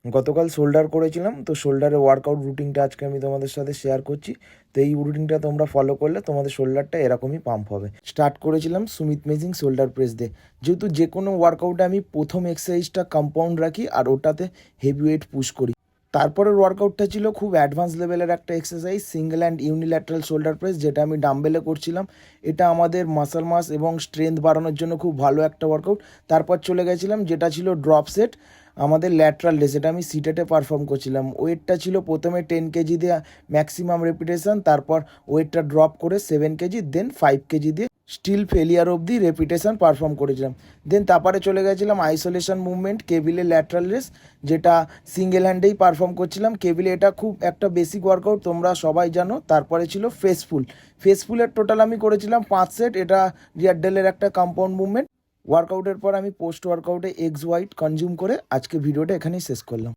গতকাল শোল্ডার করেছিলাম, তো শোল্ডারের ওয়ার্কআউট রুটিনটা আজকে আমি তোমাদের সাথে শেয়ার করছি। তো এই রুটিনটা তোমরা ফলো করলে তোমাদের শোল্ডারটা এরকমই পাম্প হবে। স্টার্ট করেছিলাম সুমিত মেজিং শোল্ডার প্রেস দিয়ে। যেহেতু যে কোনো ওয়ার্কআউটে আমি প্রথম এক্সারসাইজটা কম্পাউন্ড রাখি আর ওটাতে হেভি ওয়েট পুশ করি। তারপরের ওয়ার্কআউটটা ছিল খুব অ্যাডভান্স লেভেলের একটা exercise, single and unilateral shoulder press, যেটা আমি ডাম্বেলে করছিলাম। এটা আমাদের মাসল মাস এবং স্ট্রেংথ বাড়ানোর জন্য খুব ভালো একটা ওয়ার্কআউট। তারপর চলে গেছিলাম যেটা ছিল ড্রপ সেট, আমাদের ল্যাটারাল রেস, এটা আমি সিটেটে পারফর্ম করছিলাম। ওয়েটটা ছিল প্রথমে 10 কেজি দিয়ে ম্যাক্সিমাম রেপিটেশন, তারপর ওয়েটটা ড্রপ করে 7 কেজি, দেন 5 কেজি দিয়ে স্টিল ফেলিয়ার অবধি রেপিটেশন পারফর্ম করেছিলাম। দেন তারপরে চলে গেছিলাম আইসোলেশন মুভমেন্ট, কেবিলে ল্যাটারাল রেস, যেটা সিঙ্গেল হ্যান্ডেই পারফর্ম করছিলাম কেবিলে। এটা খুব একটা বেসিক ওয়ার্কআউট, তোমরা সবাই জানো। তারপরে ছিল ফেসফুল। ফেসফুলের টোটাল আমি করেছিলাম 5 সেট, এটা রিয়ার ডেলের একটা কম্পাউন্ড মুভমেন্ট। ওয়ার্কআউটের পর আমি পোস্ট ওয়ার্কআউটে এগস হোয়াইট কনজিউম করে আজকে ভিডিওটা এখানেই শেষ করলাম।